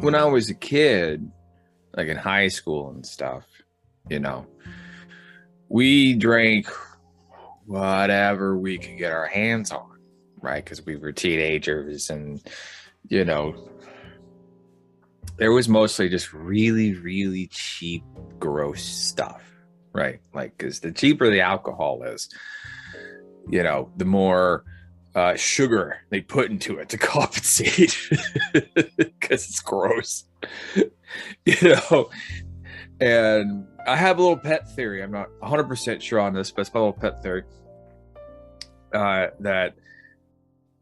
when I was a kid, like in high school and stuff, you know, we drank whatever we could get our hands on, right? Because we were teenagers and, you know, there was mostly just really, really cheap, gross stuff, right? Like, because the cheaper the alcohol is, you know, the more sugar they put into it to compensate because it's gross, you know. And I have a little pet theory. I'm not 100% sure on this, but it's my little pet theory that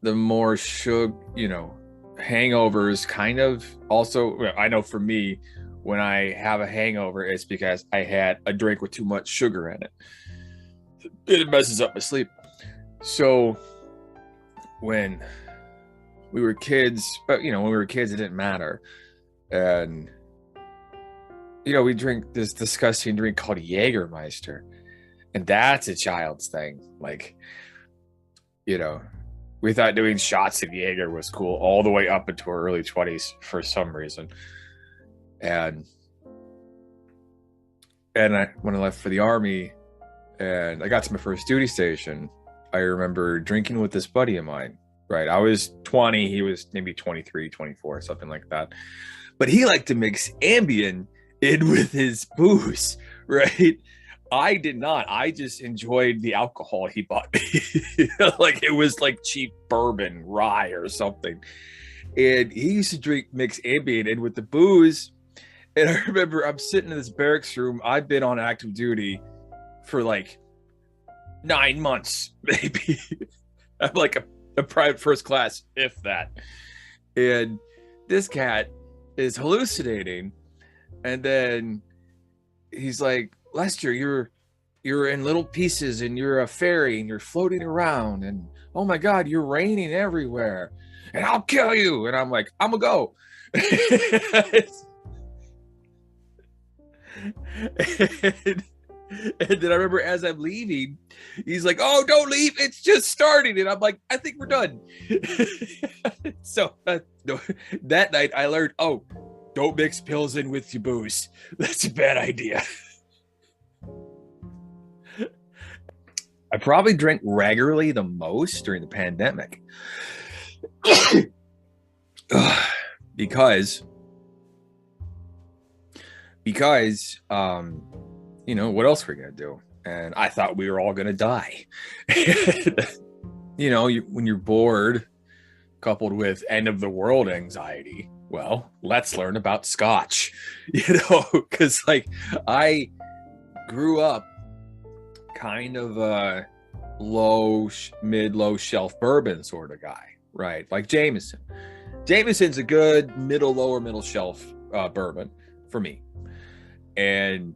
the more sugar, you know, hangovers kind of also, well, I know for me, when I have a hangover, it's because I had a drink with too much sugar in it. It messes up my sleep. So when we were kids, but you know, when we were kids, it didn't matter. And you know, we drink this disgusting drink called Jägermeister, and that's a child's thing. Like, you know, we thought doing shots of Jaeger was cool all the way up into our early 20s for some reason. And when I left for the army and I got to my first duty station, I remember drinking with this buddy of mine, right? I was 20, he was maybe 23, 24, something like that. But he liked to mix Ambien in with his booze, right? I did not. I just enjoyed the alcohol he bought me. Like it was like cheap bourbon, rye or something. And he used to mix Ambien in with the booze. And I remember I'm sitting in this barracks room. I've been on active duty for like 9 months, maybe. I'm like a private first class, if that. And this cat is hallucinating. And then he's like, Lester, you're in little pieces and you're a fairy and you're floating around and oh my God, you're raining everywhere and I'll kill you. And I'm like, I'm gonna go. and, and then I remember as I'm leaving, he's like, oh, don't leave. It's just starting. And I'm like, I think we're done. So that night I learned, oh, don't mix pills in with your booze. That's a bad idea. I probably drank regularly the most during the pandemic. because you know, what else were we gonna do? And I thought we were all gonna die. You know, when you're bored, coupled with end of the world anxiety, well, let's learn about scotch. You know, because like I grew up kind of a low shelf bourbon sort of guy, right? Like Jameson. Jameson's a good lower middle shelf bourbon for me. And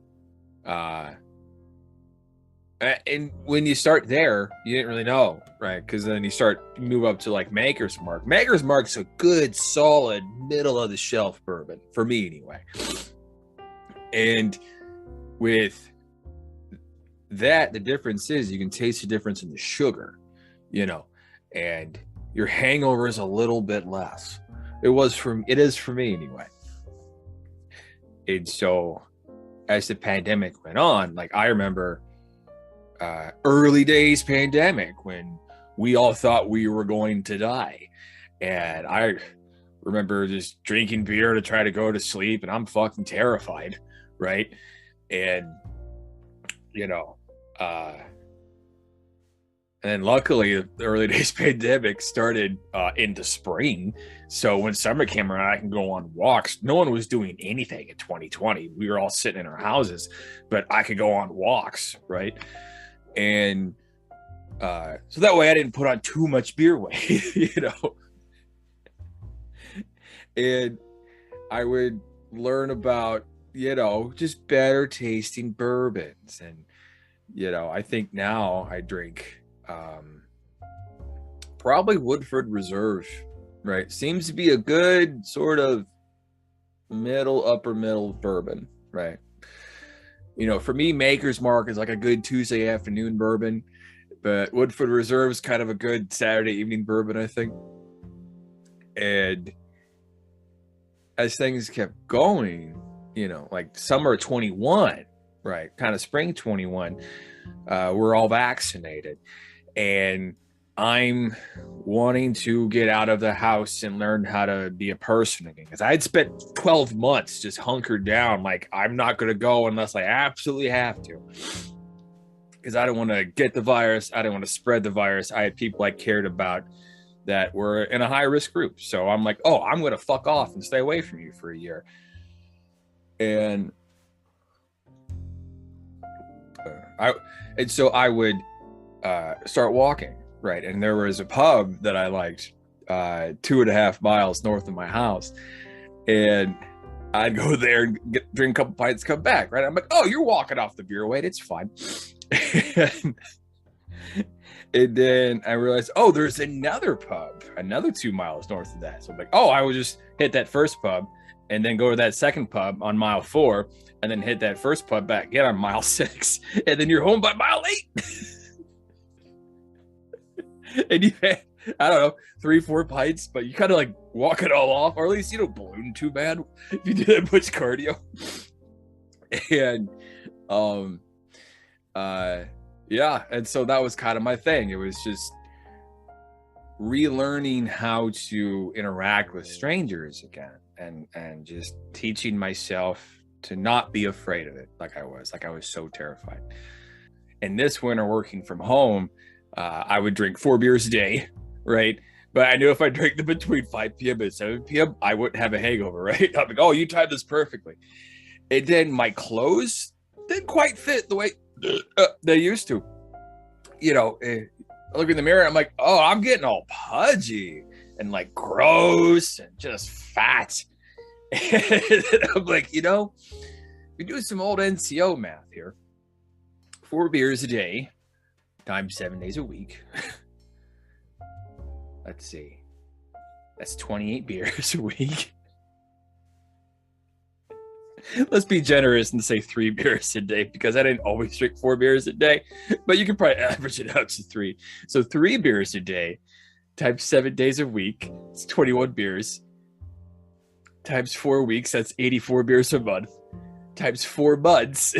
when you start there, you didn't really know, right? Because then you move up to like Maker's Mark. Maker's Mark's a good, solid, middle of the shelf bourbon for me, anyway. And with that, the difference is you can taste the difference in the sugar, you know, and your hangover is a little bit less. It is for me anyway. And so, as the pandemic went on, like I remember. Early days pandemic when we all thought we were going to die, and I remember just drinking beer to try to go to sleep, and I'm fucking terrified, right? And you know, and then luckily the early days pandemic started into spring, so when summer came around I can go on walks. No one was doing anything in 2020. We were all sitting in our houses, but I could go on walks, right? And so that way I didn't put on too much beer weight, you know. And I would learn about, you know, just better tasting bourbons. And, you know, I think now I drink probably Woodford Reserve, right? Seems to be a good sort of upper middle bourbon, right? You know, for me, Maker's Mark is like a good Tuesday afternoon bourbon, but Woodford Reserve is kind of a good Saturday evening bourbon, I think. And as things kept going, like summer 21, right, kind of spring 21, we're all vaccinated, and I'm wanting to get out of the house and learn how to be a person again, because I had spent 12 months just hunkered down, like I'm not going to go unless I absolutely have to, because I don't want to get the virus. I don't want to spread the virus. I had people I cared about that were in a high risk group. So I'm like, oh, I'm going to fuck off and stay away from you for a year. And so I would start walking, right? And there was a pub that I liked 2.5 miles north of my house. And I'd go there and drink a couple pints, come back, right? I'm like, oh, you're walking off the beer weight. It's fine. And then I realized, oh, there's another pub, another 2 miles north of that. So I'm like, oh, I will just hit that first pub and then go to that second pub on mile 4 and then hit that first pub back again on mile 6. And then you're home by mile 8. And you had, I don't know, 3-4 pints, but you kind of like walk it all off, or at least you don't balloon too bad if you do that much cardio. And yeah, and so that was kind of my thing. It was just relearning how to interact with strangers again, and just teaching myself to not be afraid of it like I was so terrified. And this winter, working from home, I would drink 4 beers a day, right? But I knew if I drank them between 5 p.m. and 7 p.m., I wouldn't have a hangover, right? I'm like, oh, you timed this perfectly. And then my clothes didn't quite fit the way they used to. I look in the mirror, I'm like, oh, I'm getting all pudgy and like gross and just fat. And I'm like, we do some old NCO math here. 4 beers a day times 7 days a week. Let's see. That's 28 beers a week. Let's be generous and say 3 beers a day, because I didn't always drink 4 beers a day, but you can probably average it out to 3. So 3 beers a day times 7 days a week, it's 21 beers. Times 4 weeks, that's 84 beers a month. Times 4 months,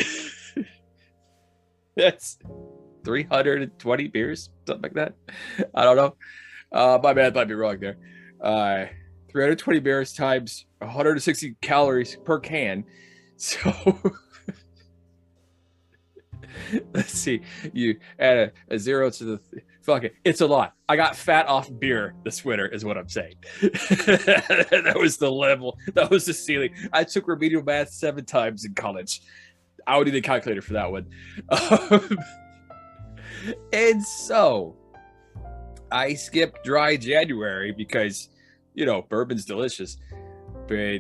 that's 320 beers, something like that. I don't know. My math might be wrong there. 320 beers times 160 calories per can. So let's see. You add a 0 to the fuck it. It's a lot. I got fat off beer this winter, is what I'm saying. That was the level. That was the ceiling. I took remedial math 7 times in college. I would need a calculator for that one. And so I skipped dry January because, bourbon's delicious, but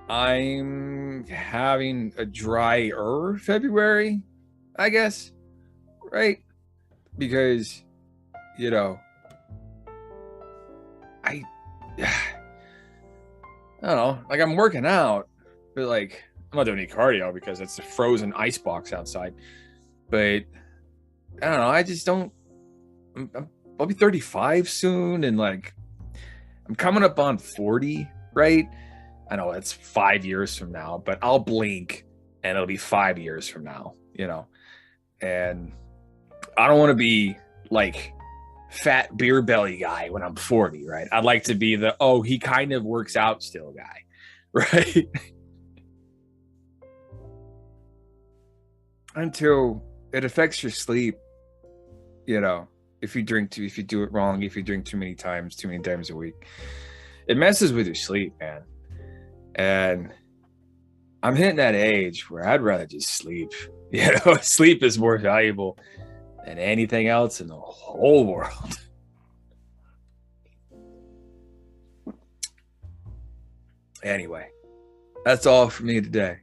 I'm having a drier February, I guess, right? Because, I don't know, like I'm working out, but like I'm not doing any cardio because it's a frozen ice box outside. But I don't know, I just don't. I'll be 35 soon, and like I'm coming up on 40, right? I know it's 5 years from now, but I'll blink and it'll be 5 years from now, and I don't want to be like fat beer belly guy when I'm 40, right? I'd like to be the, oh, he kind of works out still guy, right? Until it affects your sleep, if you do it wrong, if you drink too many times a week, it messes with your sleep, man. And I'm hitting that age where I'd rather just sleep. Sleep is more valuable than anything else in the whole world. Anyway, that's all for me today.